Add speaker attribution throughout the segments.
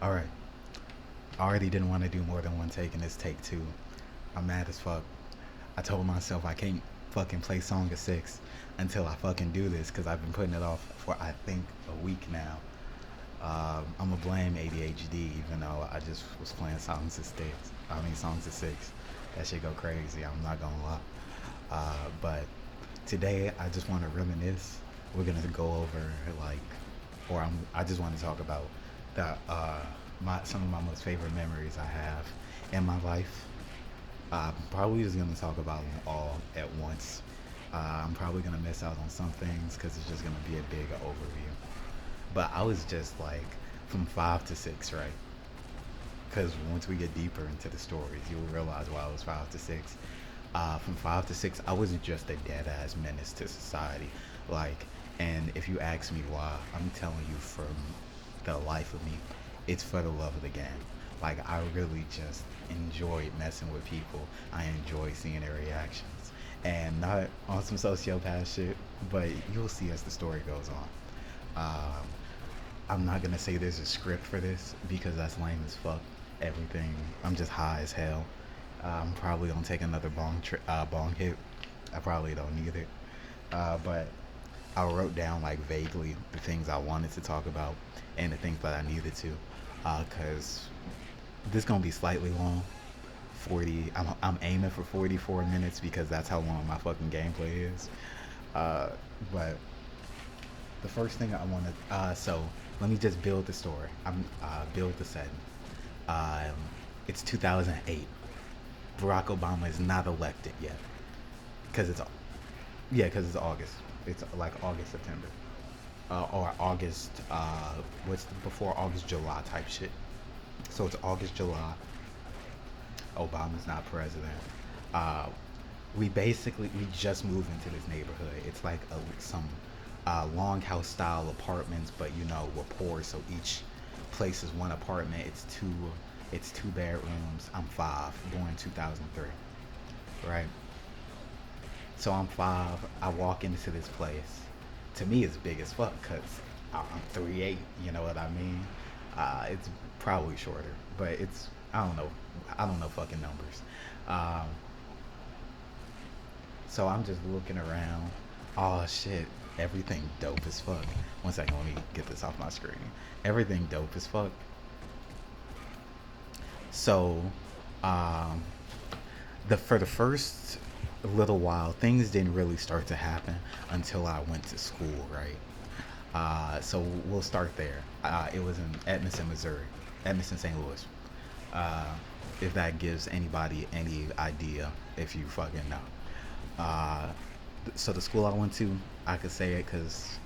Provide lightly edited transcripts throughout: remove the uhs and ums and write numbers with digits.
Speaker 1: All right. I already didn't want to do more than one take, and this take two. I'm mad as fuck. I told myself I can't fucking play Song of Six until I fucking do this because I've been putting it off for I think a week now. I'm gonna blame ADHD, even though I just was playing Songs of Six. Songs of Six. That shit go crazy. I'm not gonna lie. But today I just want to reminisce. We're gonna go over like, I just want to talk about the some of my most favorite memories I have in my life. I'm probably just gonna talk about them all at once. I'm probably gonna miss out on some things because it's just gonna be a big overview. But I was just like from 5 to 6, right? Because once we get deeper into the stories, you'll realize why I was 5 to 6. From 5 to 6, I wasn't just a dead ass menace to society. Like, and if you ask me why, I'm telling you from the life of me, it's for the love of the game. Like, I really just enjoy messing with people. I enjoy seeing their reactions. And not on some sociopath shit, but you'll see as the story goes on. I'm not gonna say there's a script for this because that's lame as fuck. Everything, I'm just high as hell. I'm probably gonna take another bong hit. I probably don't need it. But I wrote down like vaguely the things I wanted to talk about and the things that I needed to. Cause this gonna be slightly long. 40. I'm aiming for 44 minutes because that's how long my fucking gameplay is. Uh, but the first thing I want to so let me just build the story. I'm build the setting. Um, it's 2008. Barack Obama is not elected yet because it's August. It's like August, September, or August. What's before August, July type shit. So it's August, July. Obama's not president. Uh, we just moved into this neighborhood. It's like some longhouse style apartments, but we're poor, so each place is one apartment. It's two bedrooms. I'm five, born 2003, right? So I'm five. I walk into this place. To me, it's big as fuck because I'm 3'8". You know what I mean? It's probably shorter, but it's I don't know. I don't know fucking numbers. Um, so I'm just looking around. Oh shit, everything dope as fuck. One second, let me get this off my screen. Everything dope as fuck. So, um, for the first little while, things didn't really start to happen until I went to school, right? So we'll start there. It was in Edmondson, Missouri, Edmondson, St. Louis. Uh, if that gives anybody any idea, if you fucking know. Uh, so the school I went to, I could say it because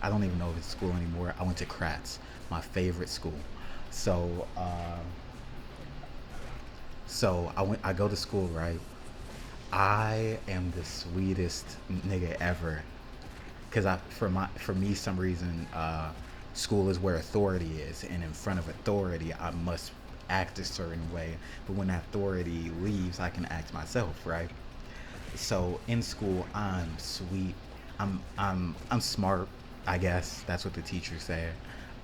Speaker 1: I don't even know if it's school anymore. I went to Kratz, my favorite school. So, I go to school, right? I am the sweetest nigga ever, cause for me some reason school is where authority is, and in front of authority I must act a certain way. But when that authority leaves, I can act myself, right? So in school, I'm sweet. I'm smart. I guess that's what the teacher said.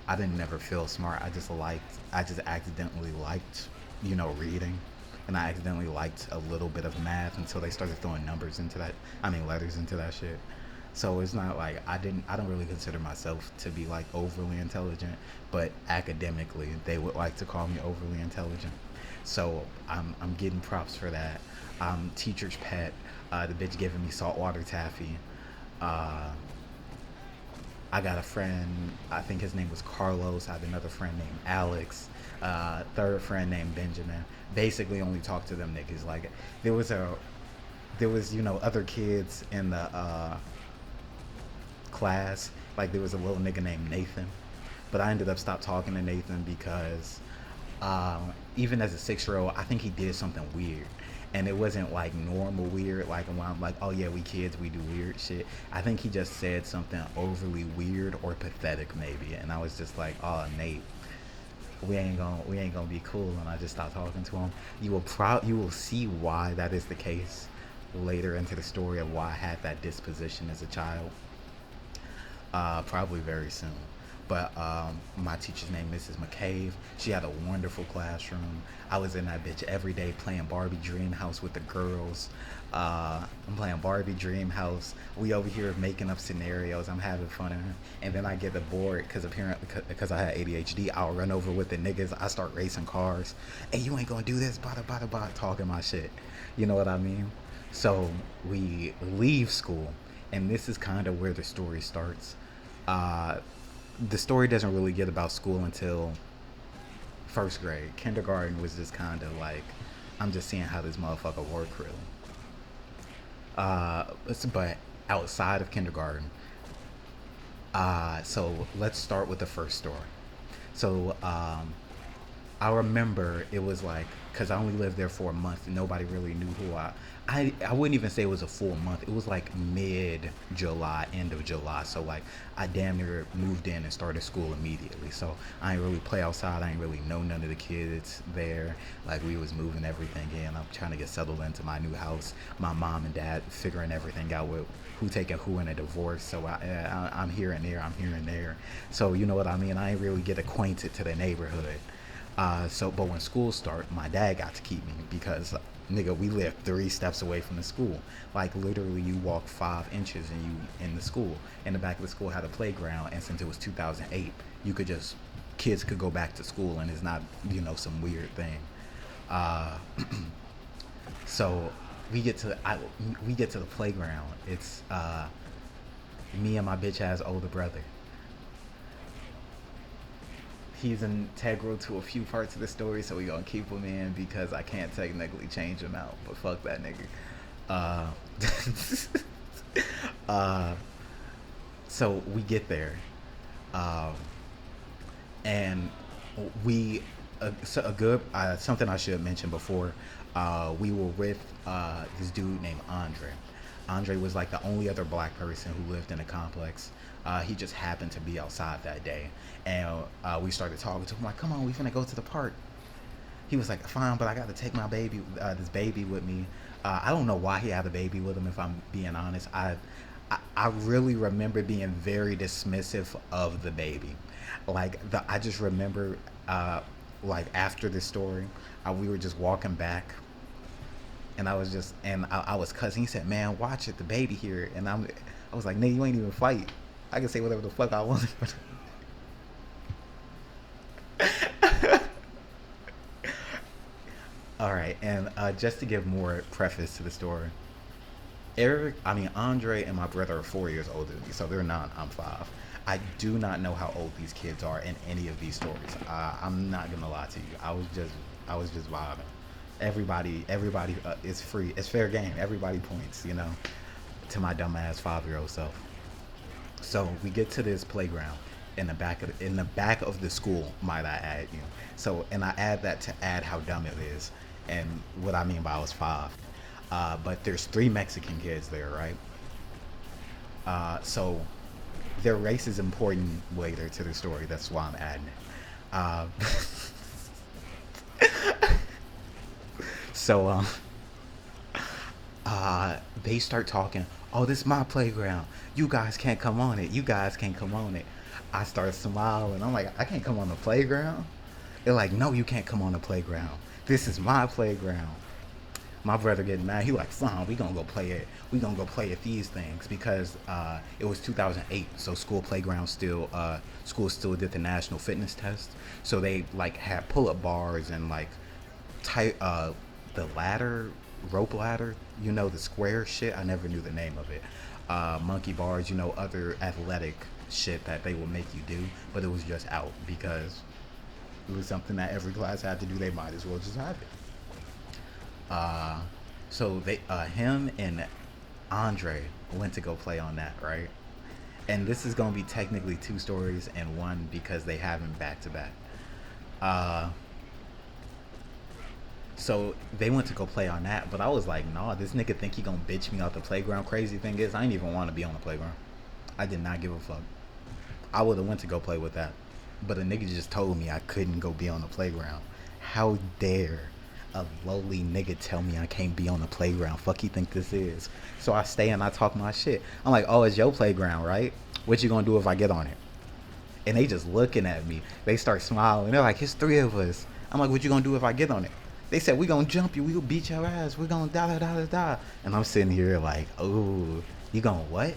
Speaker 1: I didn't never feel smart. I just accidentally liked, reading, and I accidentally liked a little bit of math until they started throwing numbers into that. Letters into that shit. So it's not like I don't really consider myself to be like overly intelligent, but academically they would like to call me overly intelligent. So I'm getting props for that. Teacher's pet, the bitch giving me saltwater taffy. Uh, I got a friend, I think his name was Carlos. I had another friend named Alex. Third friend named Benjamin. Basically, only talk to them niggas. Like there was a there was other kids in the class. Like there was a little nigga named Nathan, but I ended up stopped talking to Nathan because even as a 6 year old, I think he did something weird. And it wasn't like normal weird, like when I'm like, oh yeah, we kids, we do weird shit. I think he just said something overly weird or pathetic, maybe. And I was just like, oh, Nate, we ain't gonna be cool. And I just stopped talking to him. You will see why that is the case later into the story of why I had that disposition as a child. Probably very soon. But my teacher's name Mrs. McCabe. She had a wonderful classroom. I was in that bitch every day playing Barbie Dream House with the girls. I'm playing Barbie Dream House. We over here making up scenarios. I'm having fun, and then I get bored because apparently because I had ADHD. I'll run over with the niggas. I start racing cars. Hey, you ain't gonna do this, bada bada bada, talking my shit. You know what I mean? So we leave school, and this is kind of where the story starts. Uh, the story doesn't really get about school until first grade. Kindergarten was just kind of like, I'm just seeing how this motherfucker work really. But outside of kindergarten, so let's start with the first story. So I remember it was like, because I only lived there for a month, and nobody really knew who I wouldn't even say it was a full month. It was like mid July, end of July. So like I damn near moved in and started school immediately. So I ain't really play outside. I ain't really know none of the kids there. Like we was moving everything in. I'm trying to get settled into my new house. My mom and dad figuring everything out with who taking who in a divorce. So I'm here and there. I'm here and there. So you know what I mean. I ain't really get acquainted to the neighborhood. But when school start, my dad got to keep me because, nigga, we lived 3 steps away from the school. Like literally, you walk 5 inches and you in the school. In the back of the school had a playground, and since it was 2008, you could just kids could go back to school, and it's not some weird thing. Uh, so we get to the playground. It's me and my bitch ass older brother. He's integral to a few parts of the story, so we gonna keep him in because I can't technically change him out. But fuck that nigga. Uh, uh, so we get there, um, and we so a good something I should mention before. We were with this dude named Andre. Andre was like the only other black person who lived in the complex. He just happened to be outside that day, and we started talking to him like, "Come on, we finna go to the park." He was like, "Fine, but I got to take my baby, this baby with me." I don't know why he had a baby with him. If I'm being honest, I really remember being very dismissive of the baby. I just remember, like after this story, we were just walking back, and I was cussing. He said, "Man, watch it, the baby here," and I was like, "Nigga, you ain't even fight. I can say whatever the fuck I want." All right, and just to give more preface to the story, Andre and my brother are 4 years older than me, so they're not. I'm 5. I do not know how old these kids are in any of these stories. I'm not gonna lie to you. I was just vibing. Everybody is free. It's fair game. Everybody points, to my dumbass 5-year-old self. So we get to this playground in the back of the school, might I add you. So and I add that to add how dumb it is, and what I mean by I was 5. But there's 3 Mexican kids there, right? So their race is important later to the story. That's why I'm adding it. So they start talking. Oh, this is my playground. You guys can't come on it. You guys can't come on it. I start smiling. I'm like, I can't come on the playground. They're like, no, you can't come on the playground. This is my playground. My brother getting mad. He like, fine, we gonna go play it. We gonna go play at these things because it was 2008, so school still did the national fitness test. So they like had pull up bars and like type the ladder, rope ladder. The square shit. I never knew the name of it. Monkey bars. Other athletic shit that they will make you do, but it was just out because it was something that every class had to do. They might as well just have it. So him and Andre went to go play on that, right? And this is gonna be technically 2 stories in one because they have them back to back. Uh, so they went to go play on that, but I was like, nah, this nigga think he gonna bitch me out the playground. Crazy thing is, I didn't even want to be on the playground. I did not give a fuck. I would have went to go play with that, but a nigga just told me I couldn't go be on the playground. How dare a lowly nigga tell me I can't be on the playground? Fuck you think this is? So I stay and I talk my shit. I'm like, oh, it's your playground, right? What you gonna do if I get on it? And they just looking at me. They start smiling. They're like, it's three of us. I'm like, what you gonna do if I get on it? They said, we gonna jump you. We gonna beat your ass. We gonna da da da da da. And I'm sitting here like, oh, you gonna what?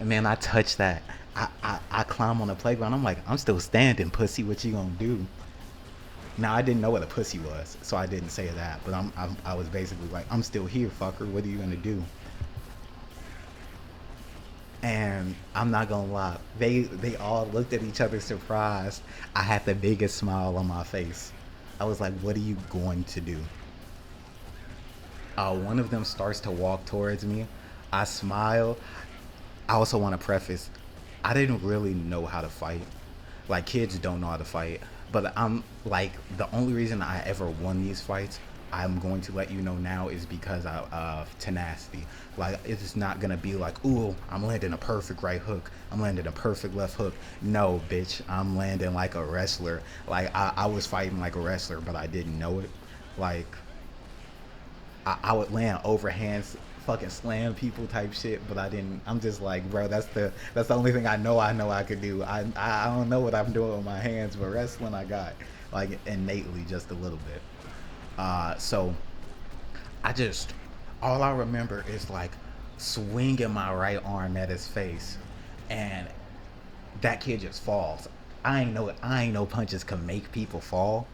Speaker 1: And man, I touched that. I climb on the playground. I'm like, I'm still standing, pussy. What you gonna do? Now I didn't know what a pussy was, so I didn't say that. But I was basically like, I'm still here, fucker. What are you gonna do? And I'm not gonna lie, they all looked at each other surprised. I had the biggest smile on my face. I was like, what are you going to do? One of them starts to walk towards me. I smile. I also want to preface, I didn't really know how to fight. Like kids don't know how to fight. But I'm like the only reason I ever won these fights, I'm going to let you know now, is because of tenacity. Like it's not gonna be like, ooh, I'm landing a perfect right hook, I'm landing a perfect left hook. No, bitch, I'm landing like a wrestler. Like I was fighting like a wrestler, but I didn't know it. Like I would land overhands, fucking slam people type shit, but I didn't. I'm just like, bro, that's the only thing I know I could do. I don't know what I'm doing with my hands, but wrestling I got like innately just a little bit. So I just all I remember is like swinging my right arm at his face, and that kid just falls. I ain't know punches can make people fall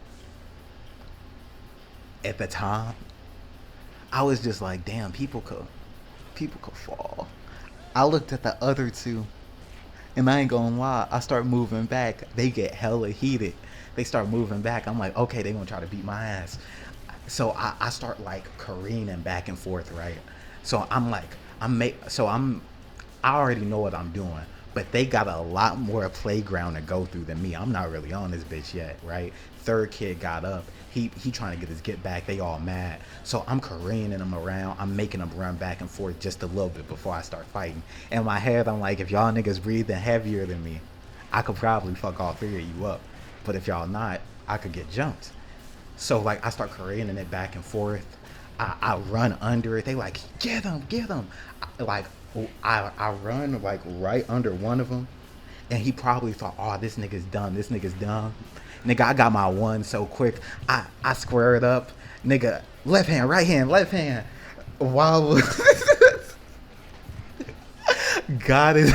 Speaker 1: at the time. I was just like, damn, people could fall. I looked at the other two, and I ain't gonna lie, I start moving back. They get hella heated. They start moving back. I'm like, okay, they gonna try to beat my ass. So I start like careening back and forth, right? So I'm like, I already know what I'm doing, but they got a lot more playground to go through than me. I'm not really on this bitch yet, right? Third kid got up. He trying to get his get back. They all mad. So I'm careening them around. I'm making them run back and forth just a little bit before I start fighting. In my head, I'm like, if y'all niggas breathing heavier than me, I could probably fuck all three of you up. But if y'all not, I could get jumped. So like I start careening it back and forth. I run under it. They like get him, get him. Like I run like right under one of them, and he probably thought, oh, this nigga's done. This nigga's done. Nigga, I got my one so quick. I square it up. Nigga, left hand, right hand, left hand. Wow. God is.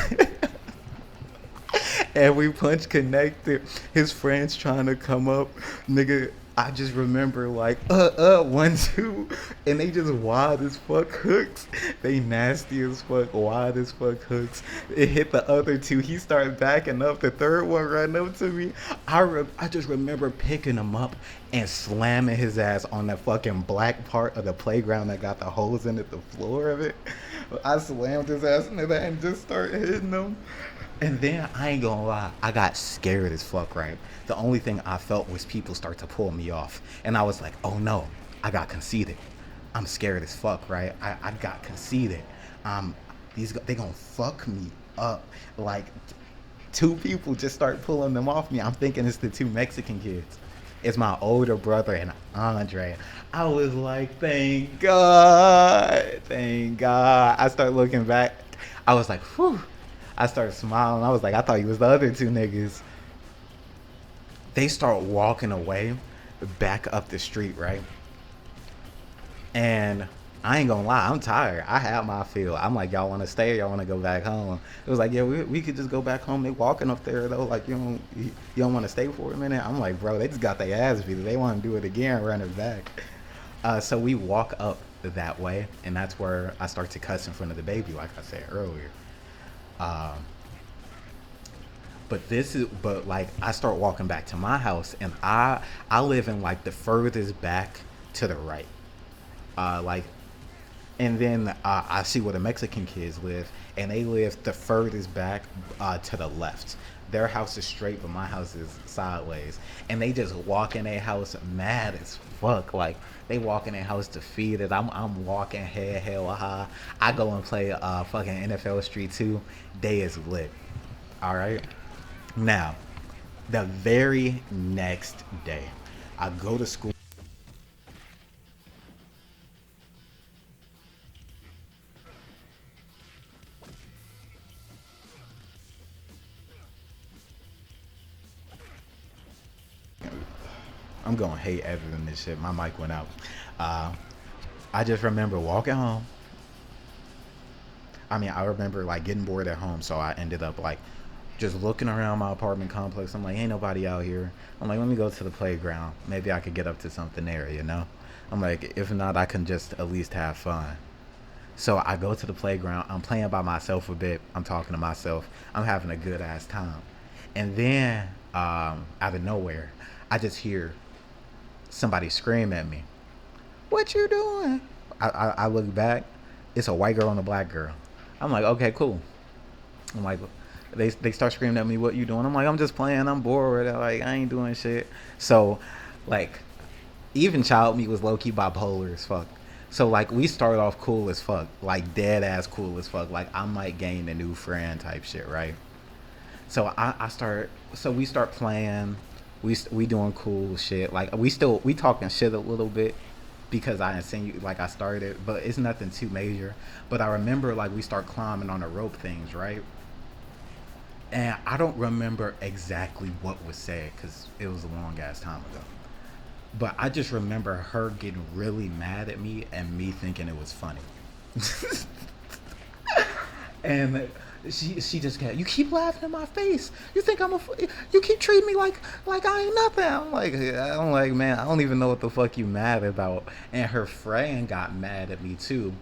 Speaker 1: Every punch connected. His friends trying to come up. Nigga, I just remember like, 1, 2, and they just wild as fuck hooks. They nasty as fuck, wild as fuck hooks. It hit the other two. He started backing up. The third one ran up to me. I just remember picking him up and slamming his ass on that fucking black part of the playground that got the holes in it, the floor of it. I slammed his ass into that and just started hitting him. And then I ain't gonna lie, I got scared as fuck, right? The only thing I felt was people start to pull me off. And I was like, oh no, I got conceited. I'm scared as fuck, right? I got conceited. Um, they gonna fuck me up. Like, two people just start pulling them off me. I'm thinking it's the two Mexican kids. It's my older brother and Andre. I was like, thank God, thank God. I start looking back. I was like, whew. I started smiling. I was like, I thought you was the other two niggas. They start walking away back up the street, right? And I ain't gonna lie, I'm tired. I had my feel. I'm like, y'all want to stay or y'all want to go back home? It was like, yeah, we could just go back home. They walking up there though, like you don't want to stay for a minute. I'm like, bro, they just got their ass beat. They want to do it again, run it back. So we walk up that way, and that's where I start to cuss in front of the baby, like I said earlier. Um, but like I start walking back to my house, and I live in like the furthest back to the right. Like and then I see where the Mexican kids live, and they live the furthest back to the left. Their house is straight, but my house is sideways, and they just walk in their house mad as fuck. Like they walk in their house defeated. I'm walking head hella high. I go and play fucking NFL Street 2. Day is lit. All right. Now, the very next day, I go to school. I'm going to hate editing this shit. My mic went out. Uh, I just remember walking home. I mean, I remember like getting bored at home, so I ended up like just looking around my apartment complex. I'm like, ain't nobody out here. I'm like, let me go to the playground. Maybe I could get up to something there, you know? I'm like, if not, I can just at least have fun. So I go to the playground. I'm playing by myself a bit. I'm talking to myself. I'm having a good ass time. And then, out of nowhere, I just hear somebody scream at me. What you doing? I look back. It's a white girl and a black girl. I'm like, okay, cool. I'm like, they start screaming at me, what you doing? I'm like, I'm just playing. I'm bored. I'm like, I ain't doing shit. So, like, even child me was low key bipolar as fuck. So like we start off cool as fuck, like dead ass cool as fuck. Like I might gain a new friend type shit, right? So I start. So we start playing. We doing cool shit. Like we talking shit a little bit because I insinuate like I started, but it's nothing too major. But I remember like we start climbing on the rope things, right? And I don't remember exactly what was said because it was a long ass time ago. But I just remember her getting really mad at me and me thinking it was funny. And she just kept, you keep laughing in my face. You think you keep treating me like I ain't nothing. I'm like, man, I don't even know what the fuck you mad about. And her friend got mad at me too.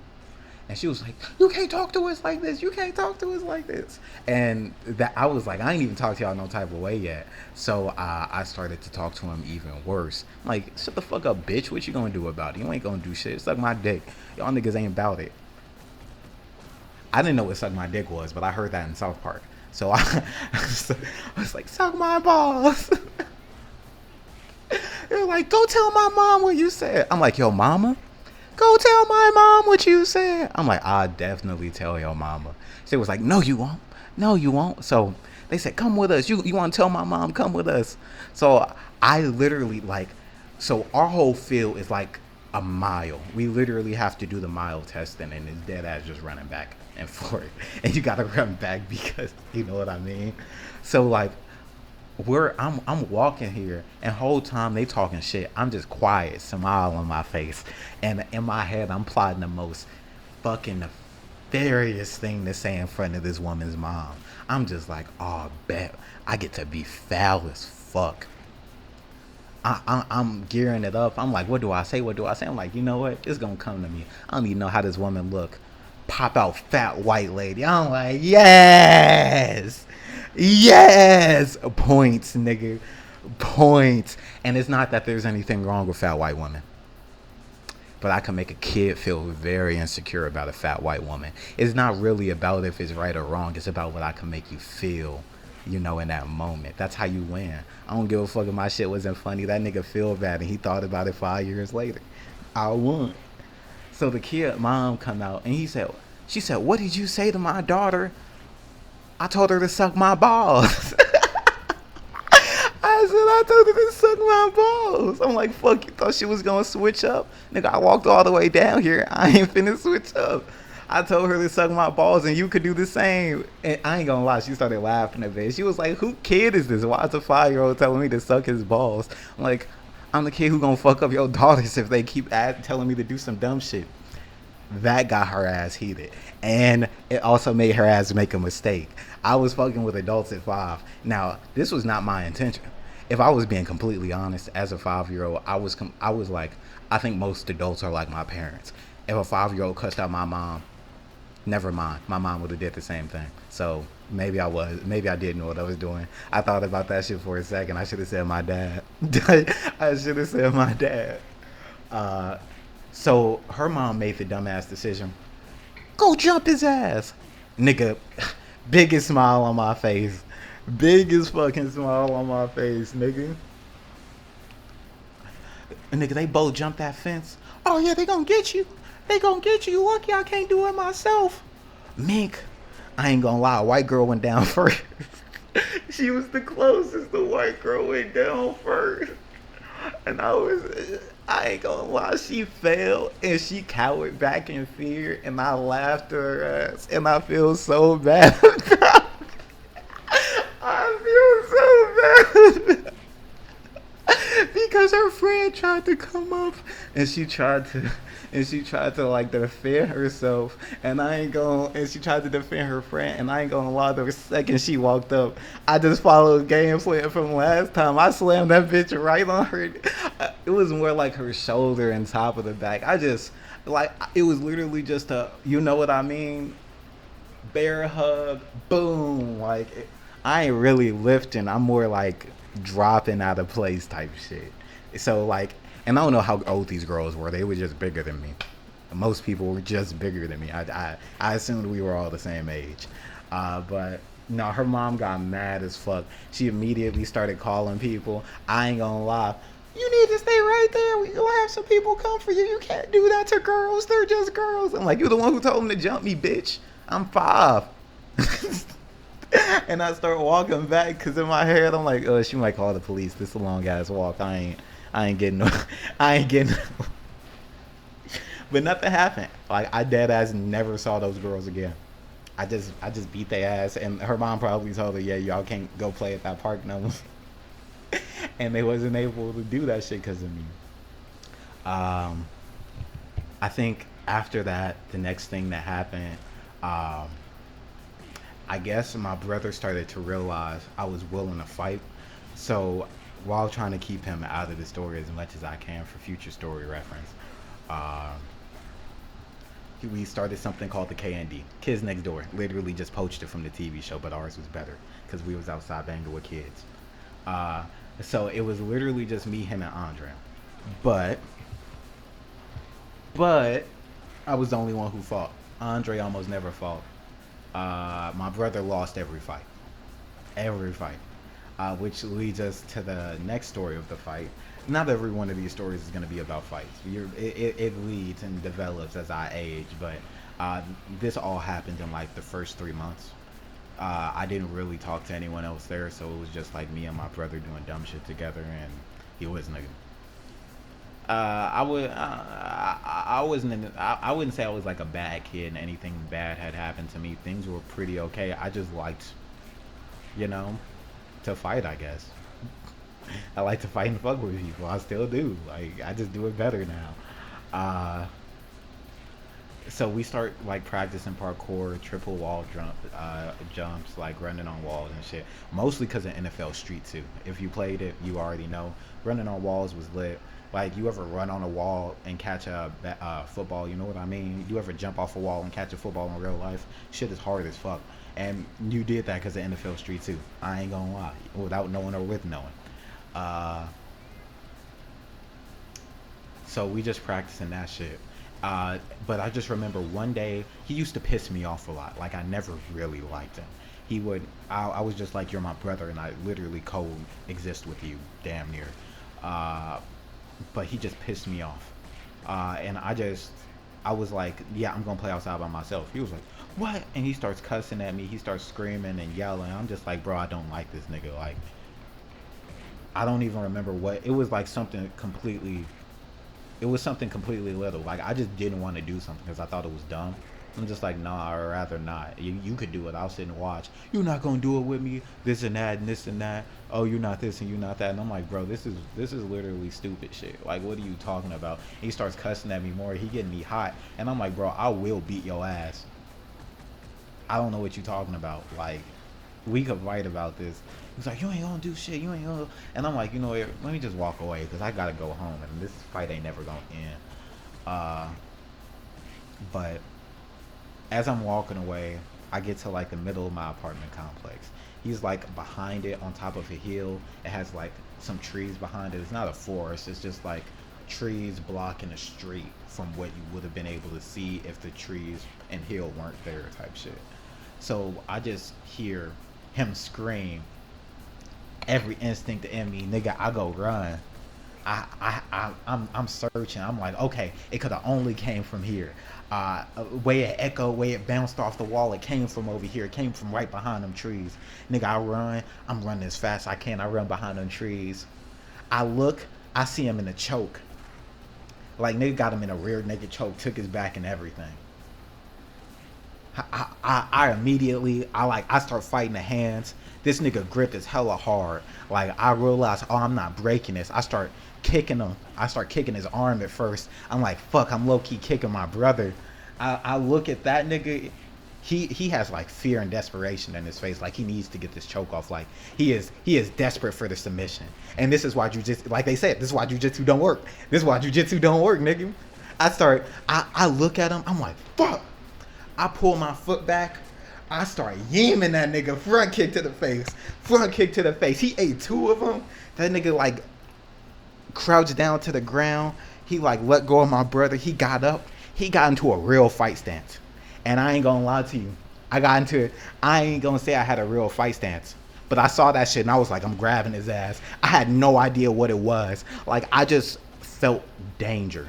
Speaker 1: And she was like, you can't talk to us like this. You can't talk to us like this. And that I was like, I ain't even talked to y'all no type of way yet. So I started to talk to him even worse. I'm like, shut the fuck up, bitch. What you gonna do about it? You ain't gonna do shit. Suck my dick. Y'all niggas ain't about it. I didn't know what suck my dick was, but I heard that in South Park. So I was like, suck my balls. They're like, go tell my mom what you said. I'm like, yo, mama? Go tell my mom what you said. I'm like, I'll definitely tell your mama. She was like, no, you won't. No, you won't. So they said, come with us. You want to tell my mom? Come with us. So I literally like, so our whole field is like a mile. We literally have to do the mile testing, and it's dead ass just running back and forth. And you got to run back because you know what I mean. So like, I'm walking here and whole time they talking shit. I'm just quiet, smile on my face, and in my head I'm plotting the most fucking nefarious thing to say in front of this woman's mom. I'm just like, oh, bet I get to be foul as fuck. I'm gearing it up. I'm like, what do I say? What do I say? I'm like, you know what? It's gonna come to me. I don't even know how this woman look. Pop out fat white lady. I'm like, yes. Yes, points, nigga, points. And it's not that there's anything wrong with fat white women, but I can make a kid feel very insecure about a fat white woman. It's not really about if it's right or wrong. It's about what I can make you feel, you know, in that moment. That's how you win. I don't give a fuck if my shit wasn't funny. That nigga feel bad and he thought about it 5 years later. I won. So the kid mom come out and she said, what did you say to my daughter? I told her to suck my balls. I told her to suck my balls. I'm like, fuck, you thought she was gonna switch up? Nigga, I walked all the way down here. I ain't finna switch up. I told her to suck my balls and you could do the same. And I ain't gonna lie, she started laughing a bit. She was like, who kid is this? Why is a 5-year-old telling me to suck his balls? I'm like, I'm the kid who gonna fuck up your daughters if they keep telling me to do some dumb shit. That got her ass heated. And it also made her ass make a mistake. I was fucking with adults at 5. Now, this was not my intention. If I was being completely honest, as a 5-year-old, I was like, I think most adults are like my parents. If a 5-year-old cussed out my mom, never mind. My mom would have did the same thing. So maybe I didn't know what I was doing. I thought about that shit for a second. I should have said my dad. I should have said my dad. So her mom made the dumbass decision. Go jump his ass. Nigga, biggest smile on my face. Biggest fucking smile on my face, nigga. Nigga, they both jumped that fence. Oh yeah, they gonna get you. They gonna get you. Lucky I can't do it myself. Mink, I ain't gonna lie, white girl went down first. She was the closest. The white girl went down first. And I ain't gonna lie, she fell and she cowered back in fear and I laughed at her ass and I feel so bad. I feel so bad because her friend tried to come up and she tried to like defend herself, and I ain't going and she tried to defend her friend, and I ain't gonna lie, the second she walked up, I just followed gameplay from last time. I slammed that bitch right on her. It was more like her shoulder and top of the back. I just like it was literally just a, you know what I mean, bear hug, boom. I ain't really lifting. I'm more like dropping out of place type shit. So like, and I don't know how old these girls were. They were just bigger than me. Most people were just bigger than me. I assumed we were all the same age. But no, her mom got mad as fuck. She immediately started calling people. I ain't gonna lie. You need to stay right there. We gonna have some people come for you. You can't do that to girls. They're just girls. I'm like, you're the one who told them to jump me, bitch. I'm 5. And I start walking back because in my head I'm like, oh, she might call the police. This is a long ass walk. I ain't getting no, I ain't getting. No. But nothing happened. Like I dead ass never saw those girls again. I just beat their ass, and her mom probably told her, yeah, y'all can't go play at that park no more. And they wasn't able to do that shit because of me. Um, I think after that, the next thing that happened, um, I guess my brother started to realize I was willing to fight. So while trying to keep him out of the story as much as I can for future story reference, um, we started something called the KND, Kids Next Door. Literally just poached it from the TV show, but ours was better because we was outside banging with kids. Uh, so it was literally just me, him, and Andre. But but I was the only one who fought. Andre almost never fought. My brother lost every fight, which leads us to the next story of the fight. Not every one of these stories is going to be about fights. It leads and develops as I age, but this all happened in like the first 3 months. I didn't really talk to anyone else there, so it was just like me and my brother doing dumb shit together, and he wasn't I wasn't I wouldn't say I was like a bad kid and anything bad had happened to me. Things were pretty okay. I just liked, you know, to fight, I guess. I like to fight and fuck with people. I still do. Like I just do it better now. Uh, so we start like practicing parkour, triple wall jumps, like running on walls and shit. Mostly because of NFL Street 2. If you played it, you already know. Running on walls was lit. Like you ever run on a wall and catch a football? You know what I mean? You ever jump off a wall and catch a football in real life? Shit is hard as fuck. And you did that because of NFL Street 2. I ain't gonna lie, without knowing or with knowing. Uh, so we just practicing that shit. But I just remember one day he used to piss me off a lot. Like I never really liked him. He would. I was just like, you're my brother, and I literally coexist with you, damn near. Uh, but he just pissed me off. And I was like, yeah, I'm gonna play outside by myself. He was like, what? And he starts cussing at me. He starts screaming and yelling. I'm just like, bro, I don't like this nigga. Like, I don't even remember what it was. Like something completely. It was something completely little. Like I just didn't want to do something because I thought it was dumb. I'm just like, nah, I'd rather not. You could do it. I'll sit and watch. You're not gonna do it with me. This and that and this and that. Oh, you're not this and you're not that. And I'm like, bro, this is literally stupid shit. Like, what are you talking about? And he starts cussing at me more. He getting me hot, and I'm like, bro, I will beat your ass. I don't know what you talking about. Like, we could fight about this. He's like, you ain't gonna do shit. You ain't gonna. And I'm like, you know what? Let me just walk away because I gotta go home, and this fight ain't never gonna end. Uh, but as I'm walking away, I get to like the middle of my apartment complex. He's like behind it on top of a hill. It has like some trees behind it. It's not a forest. It's just like trees blocking the street from what you would have been able to see if the trees and hill weren't there type shit. So I just hear him scream. Every instinct in me, nigga, I go run. I'm searching. I'm like, okay, it could have only came from here. Way it echoed, way it bounced off the wall, it came from over here. It came from right behind them trees. Nigga, I run. I'm running as fast as I can. I run behind them trees. I look. I see him in a choke. Like nigga got him in a rear naked choke. Took his back and everything. I immediately, I start fighting the hands. This nigga grip is hella hard. Like, I realize, oh, I'm not breaking this. I start kicking him. I start kicking his arm at first. I'm like, fuck, I'm low key kicking my brother. I look at that nigga. He has like fear and desperation in his face. Like, he needs to get this choke off. Like, he is desperate for the submission. And this is why jujitsu, like they said, this is why jujitsu don't work. This is why jujitsu don't work, nigga. I look at him. I'm like, fuck. I pull my foot back. I start yamming that nigga. Front kick to the face. Front kick to the face. He ate two of them. That nigga like crouched down to the ground. He like let go of my brother. He got up. He got into a real fight stance. And I ain't gonna lie to you. I ain't gonna say I had a real fight stance. But I saw that shit and I was like, I'm grabbing his ass. I had no idea what it was. Like, I just felt danger.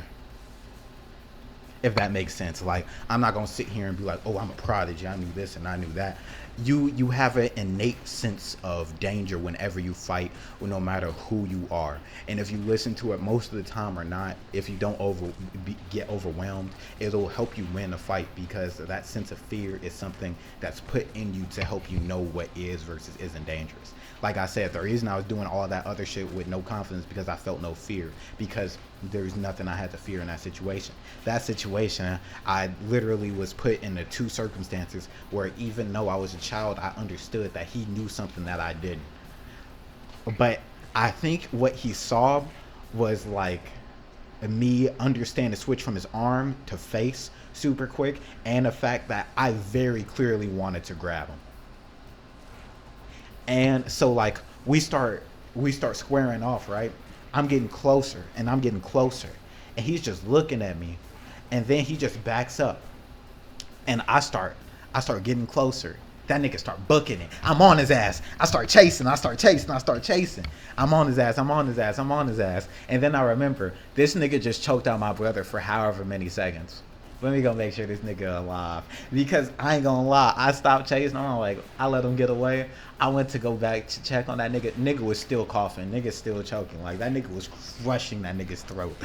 Speaker 1: If that makes sense. Like, I'm not gonna sit here and be like, oh, I'm a prodigy, I knew this and I knew that. You have an innate sense of danger whenever you fight, no matter who you are. And if you listen to it most of the time or not, if you don't get overwhelmed, it'll help you win a fight, because that sense of fear is something that's put in you to help you know what is versus isn't dangerous. Like I said, the reason I was doing all that other shit with no confidence, because I felt no fear, because there's nothing I had to fear in that situation. That situation, I literally was put in the two circumstances where, even though I was a child, I understood that he knew something that I didn't. But I think what he saw was like me understand the switch from his arm to face super quick, and the fact that I very clearly wanted to grab him. And so like we start squaring off, right? I'm getting closer and I'm getting closer, and he's just looking at me, and then he just backs up, and I start getting closer. That nigga start booking it. I'm on his ass. I start chasing. I'm on his ass. And then I remember, this nigga just choked out my brother for however many seconds. Let me go make sure this nigga alive. Because I ain't gonna lie, I stopped chasing him. I'm like, I let him get away. I went to go back to check on that nigga. Nigga was still coughing. Nigga still choking. Like, that nigga was crushing that nigga's throat.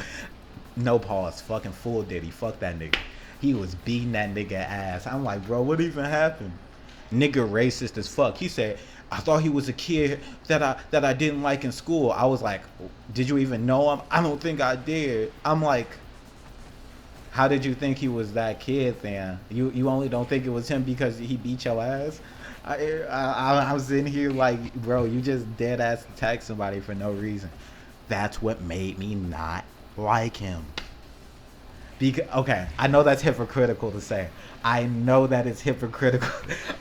Speaker 1: No pause. Fucking full Diddy. Fuck that nigga. He was beating that nigga ass. I'm like, bro, what even happened? Nigga racist as fuck. He said, I thought he was a kid that I didn't like in school. I was like, did you even know him? I don't think I did. I'm like, how did you think he was that kid then? You only don't think it was him because he beat your ass? I'm sitting here like, bro, you just dead ass attacked somebody for no reason. That's what made me not like him. Okay, I know that's hypocritical to say. I know that it's hypocritical.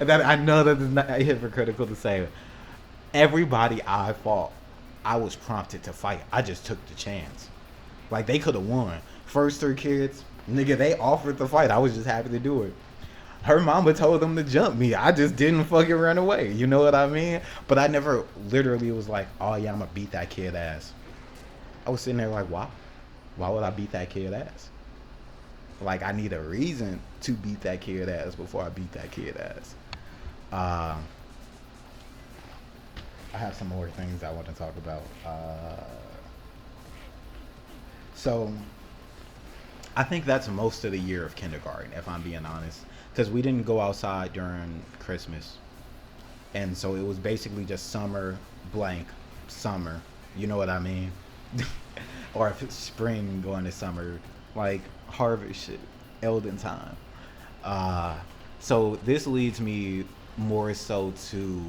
Speaker 1: I know that it's not hypocritical to say. Everybody I fought, I was prompted to fight. I just took the chance. Like, they could have won. First three kids, nigga, they offered to fight. I was just happy to do it. Her mama told them to jump me. I just didn't fucking run away. You know what I mean? But I never literally was like, oh yeah, I'm gonna beat that kid ass. I was sitting there like, why? Why would I beat that kid ass? Like, I need a reason to beat that kid ass before I beat that kid ass. I have some more things I want to talk about. So, I think that's most of the year of kindergarten, if I'm being honest. Because we didn't go outside during Christmas. And so it was basically just summer, blank, summer. You know what I mean? Or if it's spring going to summer, like harvest shit, Elden time. So this leads me more so to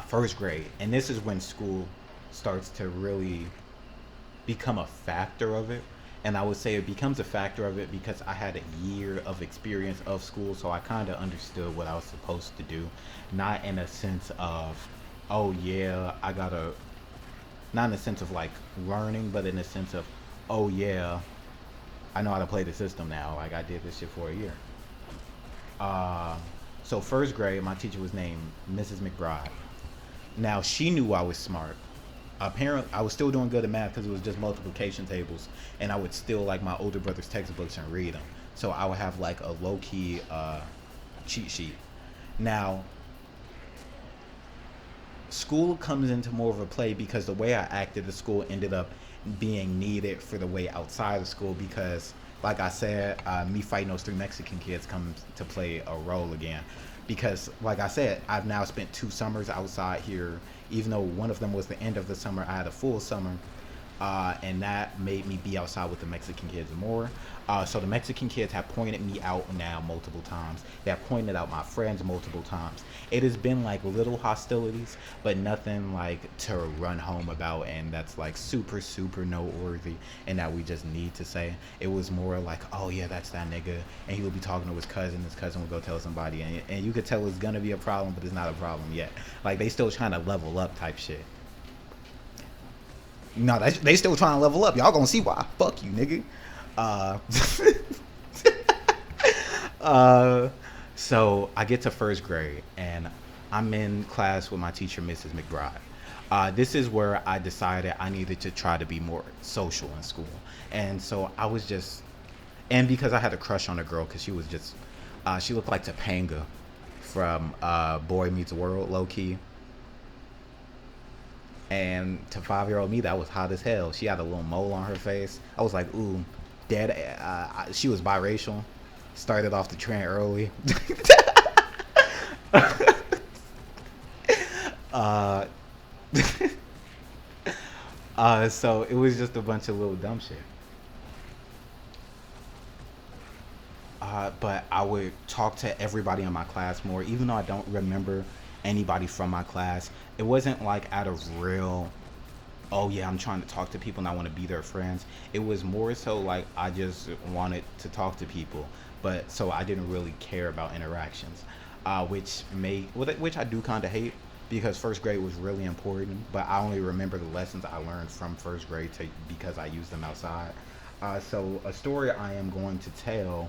Speaker 1: first grade. And this is when school starts to really become a factor of it. And I would say it becomes a factor of it because I had a year of experience of school, so I kind of understood what I was supposed to do. Not in a sense of, oh yeah, I gotta, not in a sense of like learning, but in a sense of, oh yeah, I know how to play the system now. Like, I did this shit for a year. So first grade, my teacher was named Mrs. McBride. Now, she knew I was smart. Apparently, I was still doing good at math because it was just multiplication tables, and I would still like my older brother's textbooks and read them. So I would have like a low-key cheat sheet. Now, school comes into more of a play because the way I acted at school ended up being needed for the way outside of school, because like I said, me fighting those three Mexican kids comes to play a role again, because like I said, I've now spent 2 summers outside here. Even though one of them was the end of the summer, I had a full summer, and that made me be outside with the Mexican kids more. So the Mexican kids have pointed me out now multiple times. They have pointed out my friends multiple times. It has been like little hostilities, but nothing like to run home about, and that's like super, super noteworthy, and that we just need to say. It was more like, oh yeah, that's that nigga, and he would be talking to his cousin. His cousin would go tell somebody, and you could tell it's gonna be a problem, but it's not a problem yet. Like they still trying to level up type shit. No, they still trying to level up. Y'all gonna see why. Fuck you, nigga. Uh, uh, so I get to first grade and I'm in class with my teacher, Mrs. McBride. This is where I decided I needed to try to be more social in school. And so I was just, and because I had a crush on a girl because she was just, she looked like Topanga from Boy Meets World, low key. And to 5-year-old me, that was hot as hell. She had a little mole on her face. I was like, ooh, dead. She was biracial. Started off the trend early. uh, so it was just a bunch of little dumb shit. But I would talk to everybody in my class more, even though I don't remember anybody from my class. It wasn't like out of real, oh yeah, I'm trying to talk to people and I want to be their friends. It was more so like I just wanted to talk to people, but so I didn't really care about interactions, which I do kind of hate because first grade was really important, but I only remember the lessons I learned from first grade because I used them outside. So a story I am going to tell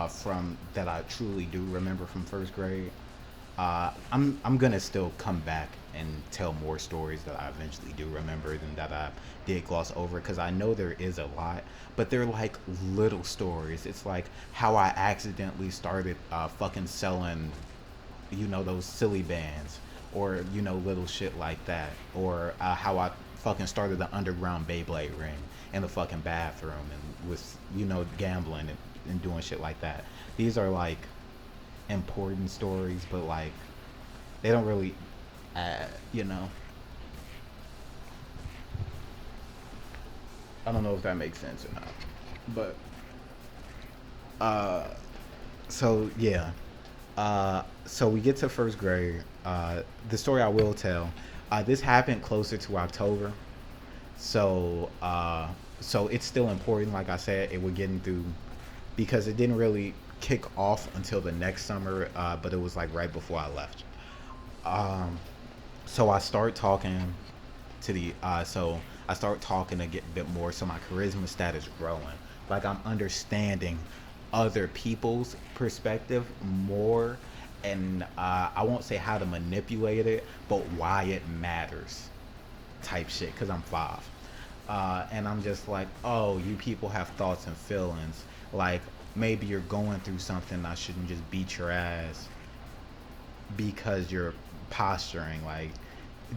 Speaker 1: from that I truly do remember from first grade. I'm gonna still come back and tell more stories that I eventually do remember than that I did gloss over because I know there is a lot, but they're like little stories. It's like how I accidentally started fucking selling, those silly bands, or little shit like that, or how I fucking started the underground Beyblade ring in the fucking bathroom and was gambling and doing shit like that. These are like important stories, but like they don't really, you know. I don't know if that makes sense or not, but uh, so yeah. So we get to first grade. The story I will tell. This happened closer to October, so so it's still important. Like I said, it we're getting through because it didn't really kick off until the next summer, but it was like right before I left. Um, so I start talking to the so I start talking to get a bit more. So my charisma stat is growing. Like I'm understanding other people's perspective more, and I won't say how to manipulate it, but why it matters, type shit. Cause I'm 5, and I'm just like, oh, you people have thoughts and feelings. Like maybe you're going through something. I shouldn't just beat your ass because you're posturing. Like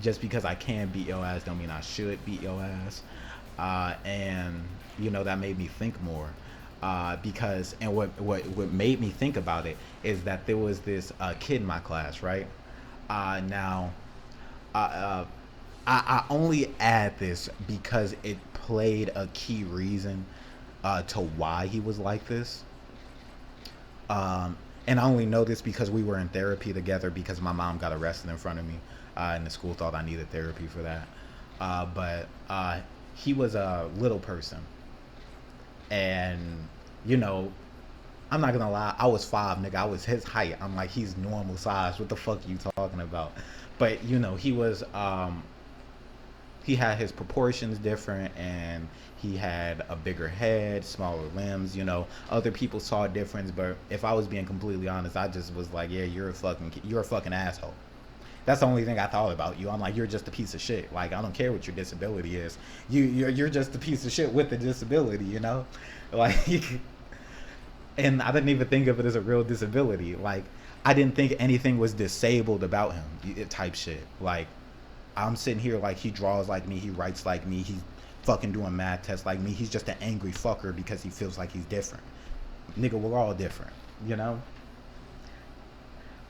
Speaker 1: just because I can beat your ass don't mean I should beat your ass. And that made me think more. Because and what made me think about it is that there was this kid in my class, right? Now, uh, uh, I only add this because it played a key reason to why he was like this. Um, and I only know this because we were in therapy together because my mom got arrested in front of me, and the school thought I needed therapy for that. But he was a little person, and you know, I'm not gonna lie, I was 5, nigga. I was his height. I'm like, he's normal size. What the fuck are you talking about? But he was he had his proportions different, and he had a bigger head, smaller limbs. Other people saw a difference, but if I was being completely honest, I just was like, yeah, you're a fucking asshole. That's the only thing I thought about you. I'm like, you're just a piece of shit. Like, I don't care what your disability is. You're just a piece of shit with a disability. Like, and I didn't even think of it as a real disability. Like, I didn't think anything was disabled about him, type shit. Like, I'm sitting here like he draws like me, he writes like me, he fucking doing math tests like me. He's just an angry fucker because he feels like he's different. Nigga, we're all different, you know?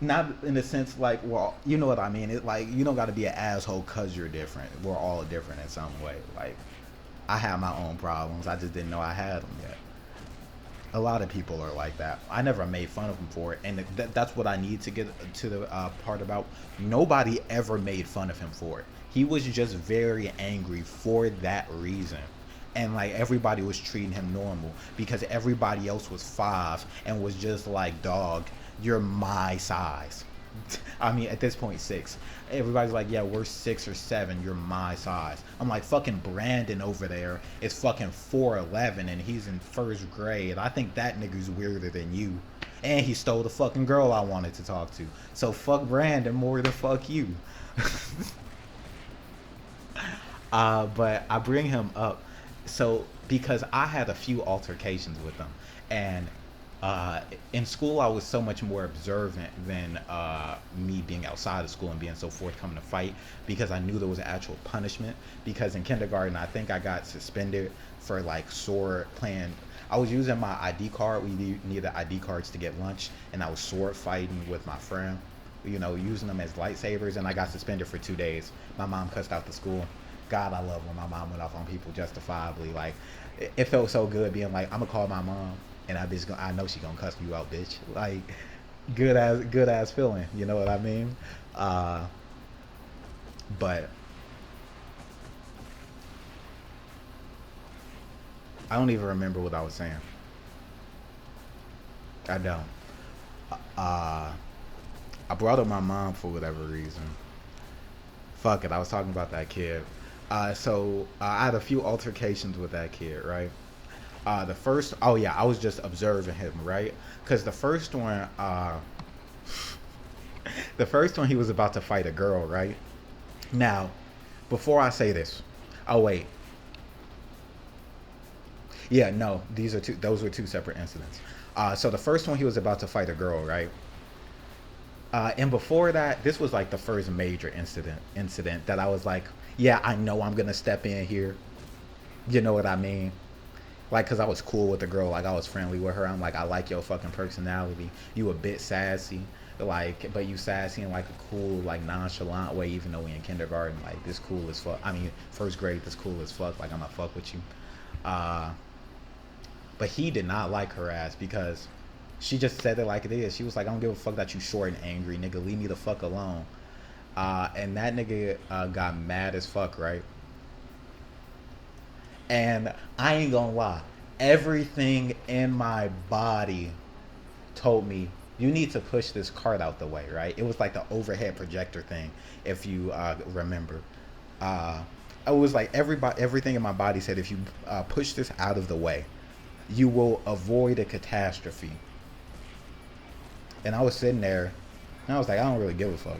Speaker 1: Not in the sense like, well, you know what I mean. It like you don't got to be an asshole cause you're different. We're all different in some way. Like I have my own problems. I just didn't know I had them yet. A lot of people are like that. I never made fun of him for it, and that's what I need to get to the part about. Nobody ever made fun of him for it. He was just very angry for that reason, and like everybody was treating him normal because everybody else was 5 and was just like, dog, you're my size. I mean, at this point, 6. Everybody's like, yeah, we're 6 or 7. You're my size. I'm like, fucking Brandon over there is fucking 4'11" and he's in first grade. I think that nigga's weirder than you. And he stole the fucking girl I wanted to talk to. So fuck Brandon more than fuck you. But I bring him up so because I had a few altercations with him, and in school I was so much more observant than me being outside of school and being so forthcoming to fight because I knew there was an actual punishment. Because in kindergarten I think I got suspended for like sword playing. I was using my ID card. We needed ID cards to get lunch, and I was sword fighting with my friend, you know, using them as lightsabers, and I got suspended for 2 days. My mom cussed out the school. God, I love when my mom went off on people justifiably. Like, it felt so good being like, I'm gonna call my mom, and I know she gonna cuss you out, bitch. Like, good ass feeling. You know what I mean? But I don't even remember what I was saying. I don't. Uh, I brought up my mom for whatever reason. Fuck it, I was talking about that kid. I had a few altercations with that kid, right? The first, oh yeah, I was just observing him, right? Because the first one, he was about to fight a girl, right? Now, before I say this, oh wait, yeah, no, those were two separate incidents. So the first one, he was about to fight a girl, right? And before that, this was like the first major incident that I was like, yeah, I know I'm gonna step in here. You know what I mean? Like, cause I was cool with the girl, like I was friendly with her. I'm like, I like your fucking personality. You a bit sassy, like, but you sassy in like a cool, like nonchalant way. Even though we in kindergarten, like this cool as fuck. I mean, first grade, this cool as fuck. Like I'm gonna fuck with you. Uh, but he did not like her ass because she just said it like it is. She was like, I don't give a fuck that you short and angry, nigga. Leave me the fuck alone. And that nigga got mad as fuck, right? And I ain't gonna lie, everything in my body told me you need to push this cart out the way, right? It was like the overhead projector thing, if you remember. Uh, it was like everything in my body said, if you push this out of the way, you will avoid a catastrophe. And I was sitting there, and I was like, I don't really give a fuck.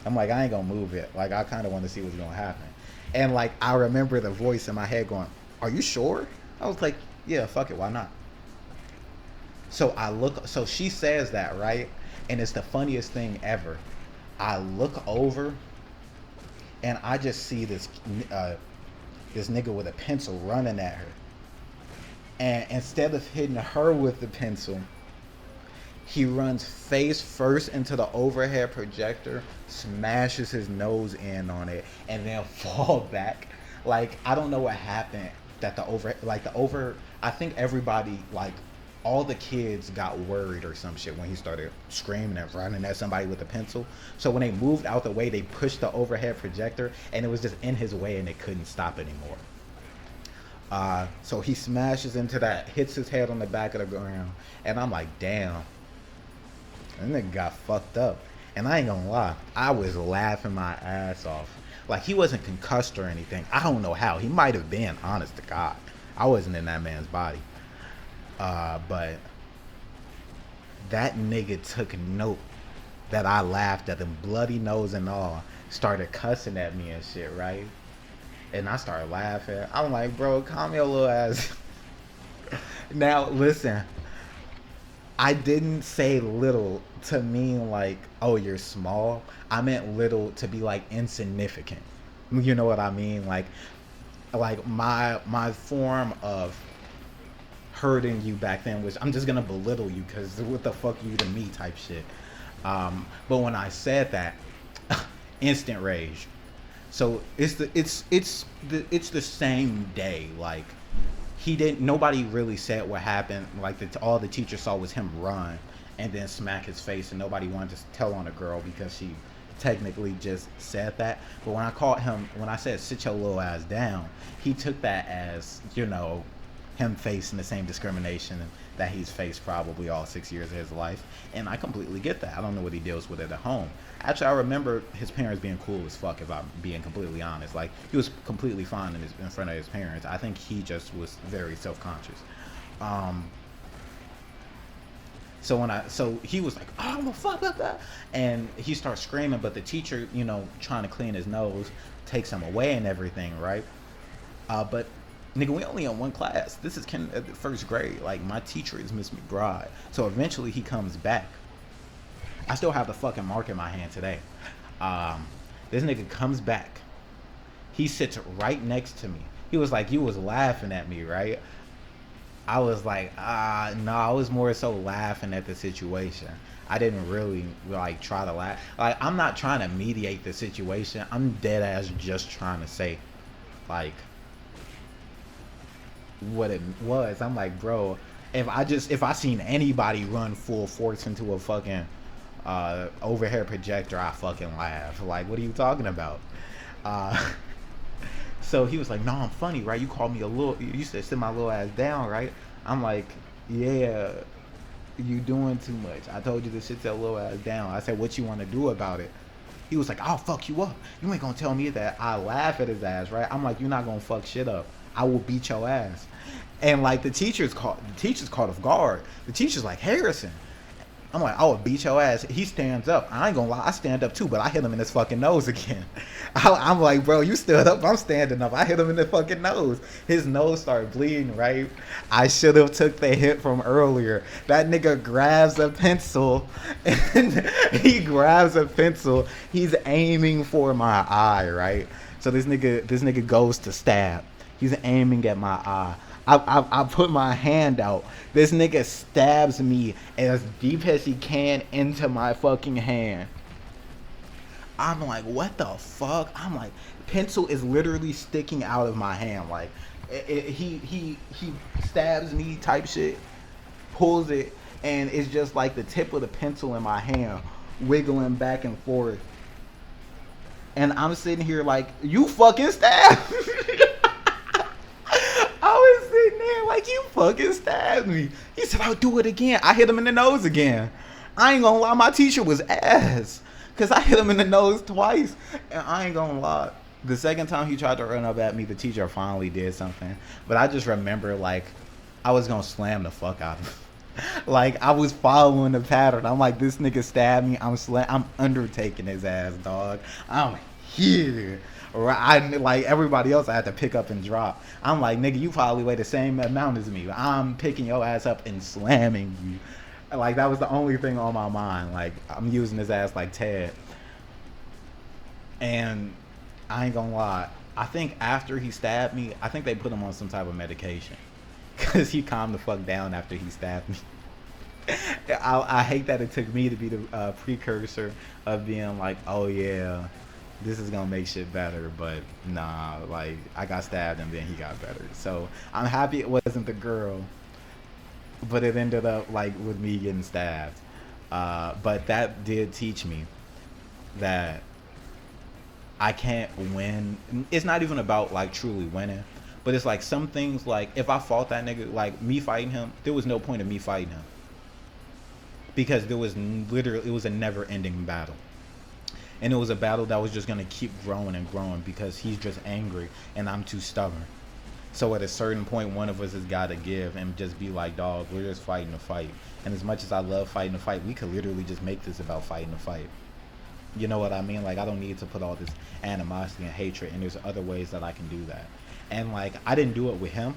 Speaker 1: I'm like, I ain't gonna move it. Like, I kind of want to see what's gonna happen. And like, I remember the voice in my head going, "Are you sure?" I was like, "Yeah, fuck it, why not?" So she says that, right? And it's the funniest thing ever. I look over, and I just see this nigga with a pencil running at her. And instead of hitting her with the pencil, he runs face first into the overhead projector, smashes his nose in on it, and then fall back. Like, I don't know what happened that I think everybody, like, all the kids got worried or some shit when he started screaming and running at somebody with a pencil. So when they moved out the way, they pushed the overhead projector, and it was just in his way, and they couldn't stop anymore. So he smashes into that, hits his head on the back of the ground, and I'm like, damn. And nigga got fucked up. And I ain't gonna lie, I was laughing my ass off. Like, he wasn't concussed or anything. I don't know how. He might have been, honest to God. I wasn't in that man's body. But that nigga took note that I laughed at him, bloody nose and all, started cussing at me and shit, right? And I started laughing. I'm like, bro, calm your little ass. Now, listen. I didn't say little to mean like, oh, you're small. I meant little to be like insignificant. You know what I mean? Like, like my form of hurting you back then was I'm just gonna belittle you because what the fuck you to me type shit. But when I said that, instant rage. So it's the same day. Like he didn't. Nobody really said what happened. Like all the teacher saw was him run and then smack his face, and nobody wanted to tell on a girl because she technically just said that. But when I called him, when I said sit your little ass down, he took that as him facing the same discrimination that he's faced probably all 6 years of his life. And I completely get that. I don't know what he deals with it at home. Actually, I remember his parents being cool as fuck, if I'm being completely honest. Like, he was completely fine in front of his parents. I think he just was very self-conscious. So he was like, oh, the fuck up that. And he starts screaming, but the teacher, trying to clean his nose, takes him away and everything, right? But nigga, we only in one class. This is first grade. Like, my teacher is Miss McBride. So eventually he comes back. I still have the fucking mark in my hand today. This nigga comes back. He sits right next to me. He was like, you was laughing at me, right? I was like, no, I was more so laughing at the situation. I didn't really like try to laugh. Like, I'm not trying to mediate the situation. I'm dead ass just trying to say, like, what it was. I'm like, bro, if I seen anybody run full force into a fucking overhead projector, I fucking laugh. Like, what are you talking about? So he was like, no, I'm funny, right? You called me a little, you said sit my little ass down, right? I'm like, yeah, you doing too much. I told you to sit that little ass down. I said, what you want to do about it? He was like, I'll fuck you up. You ain't gonna tell me that. I laugh at his ass, right? I'm like, you're not gonna fuck shit up. I will beat your ass. And like the teacher's caught off guard. The teacher's like, Harrison. I'm like, I will beat your ass. He stands up. I ain't gonna lie, I stand up too, but I hit him in his fucking nose again. I'm like, bro, you stood up, I'm standing up. I hit him in the fucking nose. His nose started bleeding, right? I should have took the hit from earlier. That nigga grabs a pencil, and he grabs a pencil. He's aiming for my eye, right? So this nigga goes to stab. He's aiming at my eye. I put my hand out. This nigga stabs me as deep as he can into my fucking hand. I'm like, what the fuck? I'm like, pencil is literally sticking out of my hand. Like, he stabs me type shit, pulls it, and it's just like the tip of the pencil in my hand wiggling back and forth. And I'm sitting here like, you fucking stabbed. I was sitting there like, you fucking stabbed me. He said, I'll do it again. I hit him in the nose again. I ain't gonna lie, my teacher was ass. Because I hit him in the nose twice. And I ain't gonna lie, the second time he tried to run up at me, the teacher finally did something. But I just remember, like, I was gonna slam the fuck out of him. Like, I was following the pattern. I'm like, this nigga stabbed me. I'm undertaking his ass, dog. I'm here. Like everybody else, I had to pick up and drop. I'm like, nigga, you probably weigh the same amount as me. I'm picking your ass up and slamming you. Like, that was the only thing on my mind. Like, I'm using his ass like Ted. And I ain't gonna lie, I think after he stabbed me, I think they put him on some type of medication. Because he calmed the fuck down after he stabbed me. I hate that it took me to be the precursor of being like, oh yeah, this is gonna make shit better, but nah, like, I got stabbed and then he got better. So I'm happy it wasn't the girl, but it ended up like with me getting stabbed. But that did teach me that I can't win. It's not even about like truly winning, but it's like some things, like if I fought that nigga, like me fighting him, there was no point in me fighting him because there was literally, it was a never ending battle. And it was a battle that was just going to keep growing and growing because he's just angry and I'm too stubborn. So at a certain point, one of us has got to give and just be like, dog, we're just fighting the fight. And as much as I love fighting the fight, we could literally just make this about fighting the fight. You know what I mean? Like, I don't need to put all this animosity and hatred, and there's other ways that I can do that. And like, I didn't do it with him,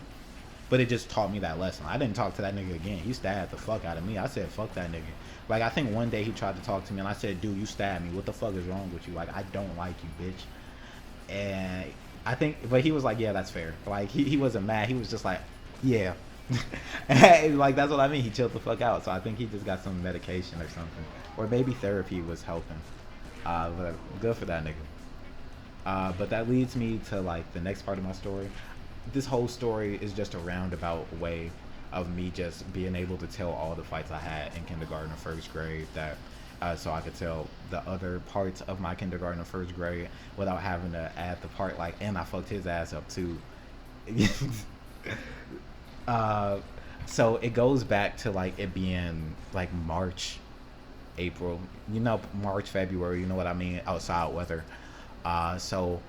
Speaker 1: but it just taught me that lesson. I didn't talk to that nigga again. He stabbed the fuck out of me. I said, fuck that nigga. Like, I think one day he tried to talk to me, and I said, dude, you stabbed me. What the fuck is wrong with you? Like, I don't like you, bitch. And I think, but he was like, yeah, that's fair. Like he wasn't mad. He was just like, yeah. And, like that's what I mean. He chilled the fuck out. So I think he just got some medication or something, or maybe therapy was helping. But good for that nigga. But that leads me to like the next part of my story. This whole story is just a roundabout way of me just being able to tell all the fights I had in kindergarten or first grade that so I could tell the other parts of my kindergarten or first grade without having to add the part like and I fucked his ass up too. uh, so it goes back to like it being like March, April, March, February, you know what I mean, outside weather. So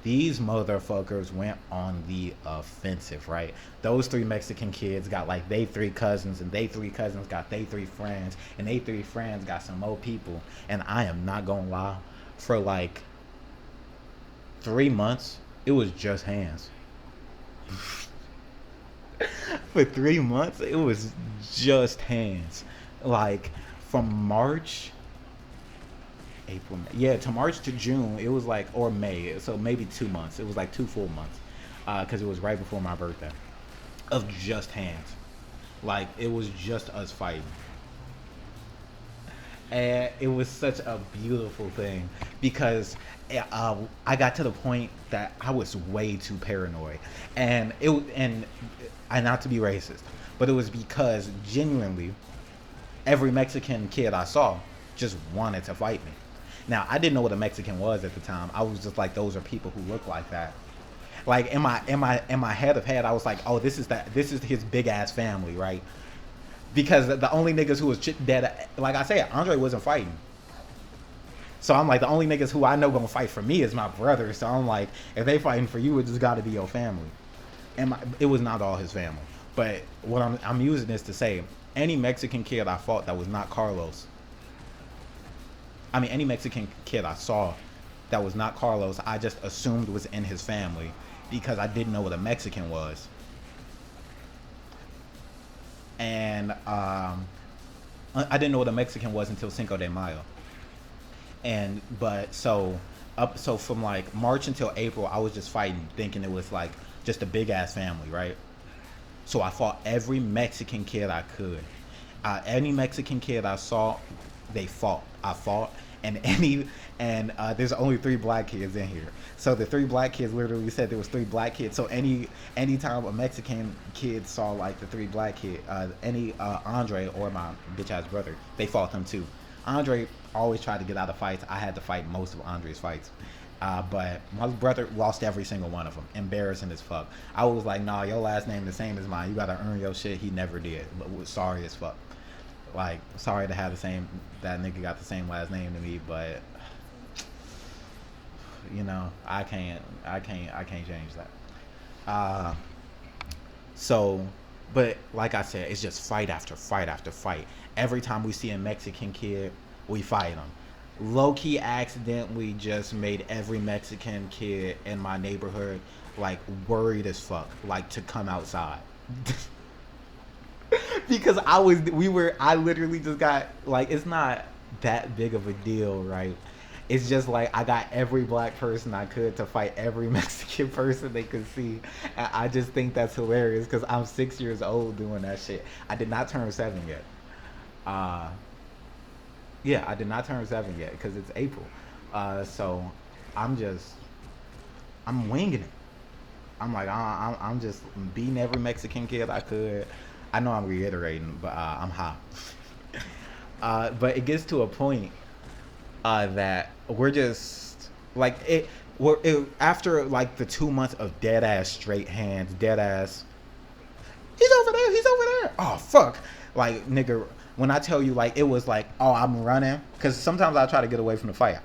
Speaker 1: these motherfuckers went on the offensive, right? Those three Mexican kids got like they three cousins, and they three cousins got they three friends, and they three friends got some more people. And I am not gonna lie, for like 3 months, it was just hands. For 3 months, it was just hands. Like from March, April, May. Yeah, to March to June, it was like, or May, so maybe 2 months. It was like 2 full months, because it was right before my birthday, of just hands. Like it was just us fighting, and it was such a beautiful thing because I got to the point that I was way too paranoid, and and I not to be racist, but it was because genuinely every Mexican kid I saw just wanted to fight me. Now I didn't know what a Mexican was at the time. I was just like, those are people who look like that. Like in my head of head, I was like, oh, this is his big ass family, right? Because the only niggas who was dead, like I said, Andre wasn't fighting. So I'm like, the only niggas who I know gonna fight for me is my brother. So I'm like, if they fighting for you, it just got to be your family. And it was not all his family. But what I'm using this to say, any Mexican kid I fought that was not Carlos, I mean, any Mexican kid I saw that was not Carlos, I just assumed was in his family because I didn't know what a Mexican was. And I didn't know what a Mexican was until Cinco de Mayo. And but so from like March until April, I was just fighting, thinking it was like just a big ass family, right? So I fought every Mexican kid I could. Any Mexican kid I saw, they fought. I fought, and there's only three black kids in here. So the three black kids literally said there was three black kids. So anytime a Mexican kid saw like the three black kid, any Andre or my bitch ass brother, they fought them too. Andre always tried to get out of fights. I had to fight most of Andre's fights. But my brother lost every single one of them. Embarrassing as fuck. I was like, nah, your last name the same as mine. You gotta earn your shit. He never did. But was sorry as fuck. Like, sorry to have that nigga got the same last name to me, but I can't change that. Uh, so, but like I said, it's just fight after fight after fight. Every time we see a Mexican kid, we fight him. Low key accidentally just made every Mexican kid in my neighborhood like worried as fuck, like to come outside. Because I literally just got like, it's not that big of a deal, right? It's just like I got every black person I could to fight every Mexican person they could see. And I just think that's hilarious because I'm 6 years old doing that shit. I did not turn 7 yet. Uh, yeah, I did not turn 7 yet because it's April. So I'm just, I'm winging it. I'm like, I'm just beating every Mexican kid I could. I know I'm reiterating, but I'm hot. But it gets to a point that we're just like it. After like the 2 months of dead ass straight hands, dead ass. He's over there. He's over there. Oh fuck! Like nigga, when I tell you like it was like, oh, I'm running because sometimes I try to get away from the fight.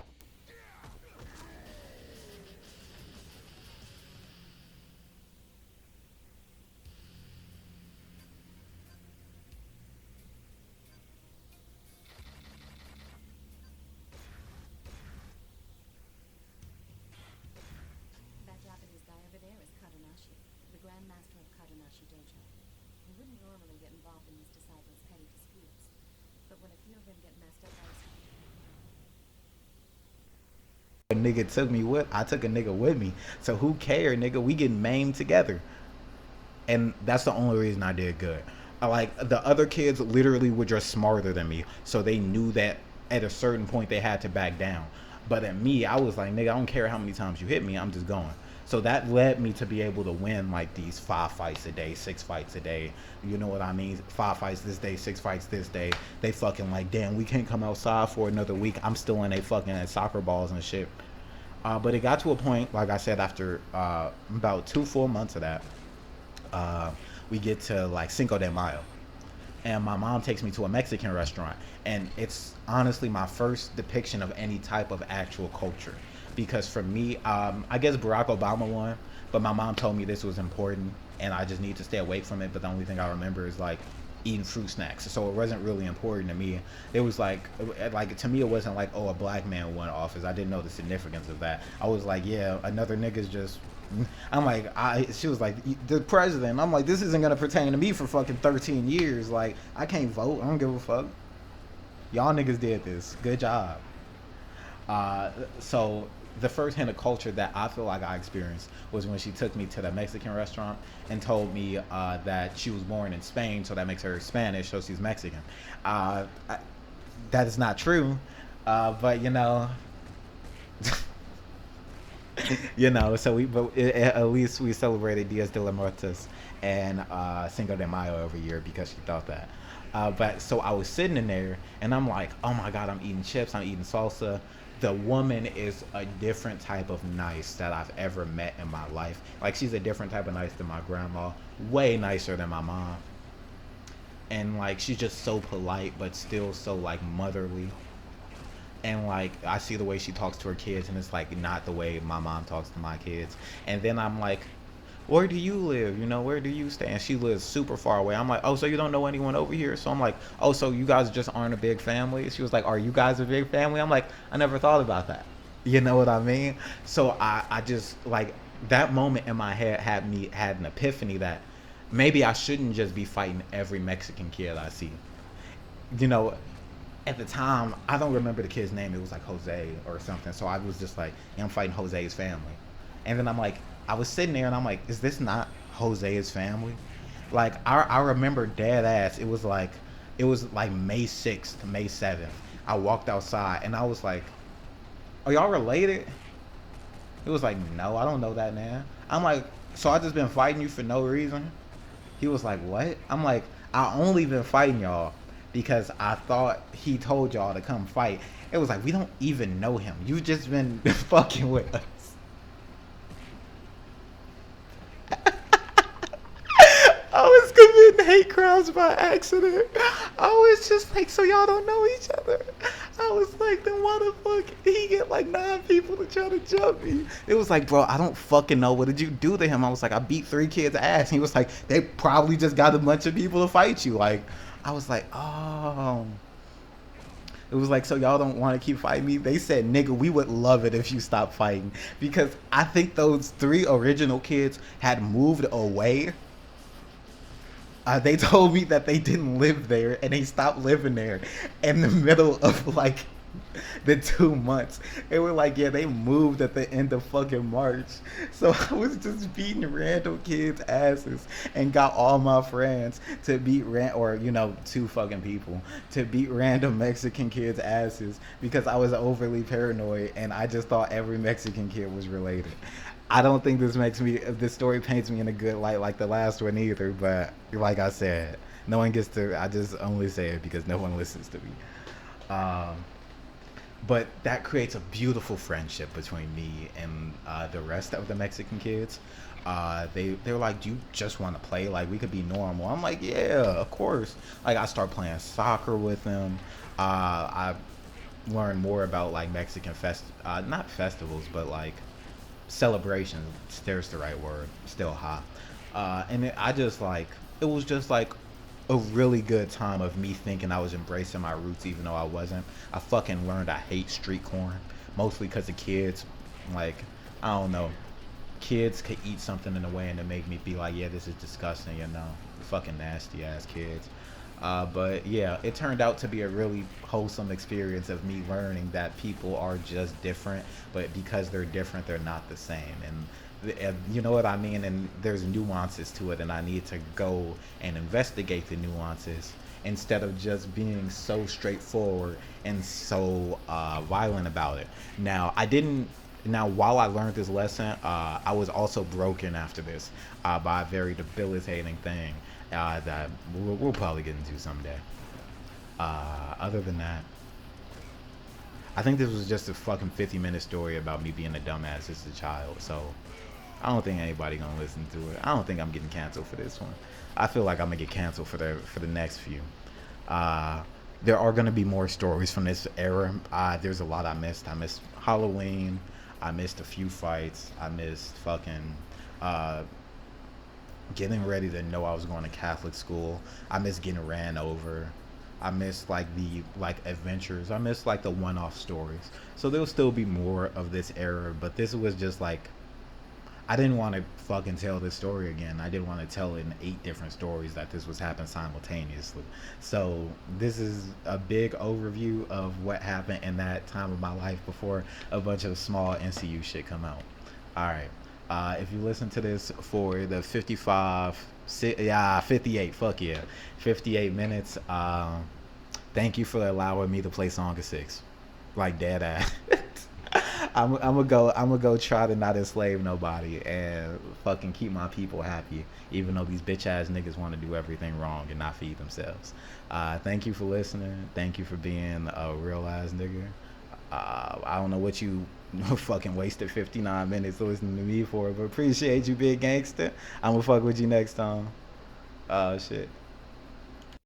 Speaker 2: That Japanese guy over there is Kadonashi, the Grand Master of Kadonashi Dojo. He wouldn't normally get involved in his disciples' petty disputes, but when a few of them get messed up by his
Speaker 1: nigga took me with. I took a nigga with me. So who cared, nigga? We get maimed together, and that's the only reason I did good. Like the other kids, literally were just smarter than me, so they knew that at a certain point they had to back down. But at me, I was like, nigga, I don't care how many times you hit me, I'm just going. So that led me to be able to win like these 5 fights a day, 6 fights a day. You know what I mean? 5 fights this day, 6 fights this day. They fucking like, damn, we can't come outside for another week. I'm still in a fucking soccer balls and shit. But it got to a point, like I said, after about 2 full months of that, we get to like Cinco de Mayo. And my mom takes me to a Mexican restaurant. And it's honestly my first depiction of any type of actual culture. Because for me, I guess Barack Obama won, but my mom told me this was important and I just need to stay away from it. But the only thing I remember is like eating fruit snacks. So it wasn't really important to me. It was like to me, it wasn't like, oh, a black man won office. I didn't know the significance of that. I was like, yeah, another nigga's just, I'm like, she was like, the president. I'm like, this isn't going to pertain to me for fucking 13 years. Like, I can't vote. I don't give a fuck. Y'all niggas did this. Good job. So the first hint of culture that I feel like I experienced was when she took me to the Mexican restaurant and told me that she was born in Spain, so that makes her Spanish, so she's Mexican. That is not true, but you know, at least we celebrated Dias de los Muertos and Cinco de Mayo every year because she thought that. But so I was sitting in there and I'm like, oh my God, I'm eating chips, I'm eating salsa. The woman is a different type of nice that I've ever met in my life. Like, she's a different type of nice than my grandma, way nicer than my mom. And like, she's just so polite, but still so like motherly. And like, I see the way she talks to her kids and it's like not the way my mom talks to my kids. And then I'm like, where do you live? You know, where do you stay? And she lives super far away. I'm like, oh, so you don't know anyone over here? So I'm like, oh, so you guys just aren't a big family? She was like, are you guys a big family? I'm like, I never thought about that. You know what I mean? So I just like, that moment in my head had an epiphany that maybe I shouldn't just be fighting every Mexican kid I see. You know, at the time, I don't remember the kid's name. It was like Jose or something. So I was just like, yeah, I'm fighting Jose's family. And then I'm like, I was sitting there and I'm like, is this not Jose's family? Like, I remember dead ass. It was like May 6th, May 7th. I walked outside and I was like, are y'all related? It was like, no, I don't know that man. I'm like, so I just been fighting you for no reason? He was like, what? I'm like, I only been fighting y'all because I thought he told y'all to come fight. It was like, we don't even know him. You just been fucking with us. I was committing hate crimes by accident. I was just like, so y'all don't know each other? I was like, then why the fuck he get like 9 people to try to jump me? It was like, bro, I don't fucking know. What did you do to him? I was like, I beat 3 kids' ass. He was like, they probably just got a bunch of people to fight you. Like, I was like, oh. It was like, so y'all don't want to keep fighting me? They said, nigga, we would love it if you stopped fighting. Because I think those 3 original kids had moved away. They told me that they didn't live there and they stopped living there in the middle of like the 2 months. They were like, yeah, they moved at the end of fucking March. So I was just beating random kids' asses and got all my friends to beat 2 fucking people to beat random Mexican kids' asses because I was overly paranoid and I just thought every Mexican kid was related. I don't think this story paints me in a good light like the last one either, but like I said, no one gets to, I just only say it because no one listens to me. But that creates a beautiful friendship between me and the rest of the Mexican kids. They were like, do you just want to play? Like, we could be normal. I'm like, yeah, of course. Like, I start playing soccer with them. I learned more about like Mexican not festivals, but like celebrations. There's the right word. Still hot. And it was just like a really good time of me thinking I was embracing my roots even though I wasn't. I fucking learned I hate street corn, mostly because of kids. Like, I don't know, kids could eat something in a way and it make me be like, yeah, this is disgusting, you know, fucking nasty ass kids. But yeah, it turned out to be a really wholesome experience of me learning that people are just different, but because they're different, they're not the same. And you know what I mean? And there's nuances to it, and I need to go and investigate the nuances instead of just being so straightforward and so violent about it. Now, I didn't. Now, while I learned this lesson, I was also broken after this by a very debilitating thing that we'll probably get into someday. Other than that, I think this was just a fucking 50-minute story about me being a dumbass as a child. So I don't think anybody gonna listen to it. I don't think I'm getting canceled for this one. I feel like I'm gonna get canceled for the next few. Uh, there are gonna be more stories from this era. There's a lot I missed. I missed Halloween. I missed a few fights. I missed fucking uh, getting ready to know I was going to Catholic school. I missed getting ran over. I missed like the like adventures. I missed like the one-off stories. So there'll still be more of this era, but this was just like I didn't want to fucking tell this story again. I didn't want to tell it in 8 different stories that this was happening simultaneously. So this is a big overview of what happened in that time of my life before a bunch of small NCU shit come out. All right. If you listen to this for the 58, fuck yeah, 58 minutes. Thank you for allowing me to play Song of Six, like dead ass. I'm gonna go try to not enslave nobody and fucking keep my people happy, even though these bitch ass niggas want to do everything wrong and not feed themselves. Thank you for listening. Thank you for being a real ass nigga. I don't know what you fucking wasted 59 minutes listening to me for, but appreciate you, big gangster. I'm gonna fuck with you next time. Shit.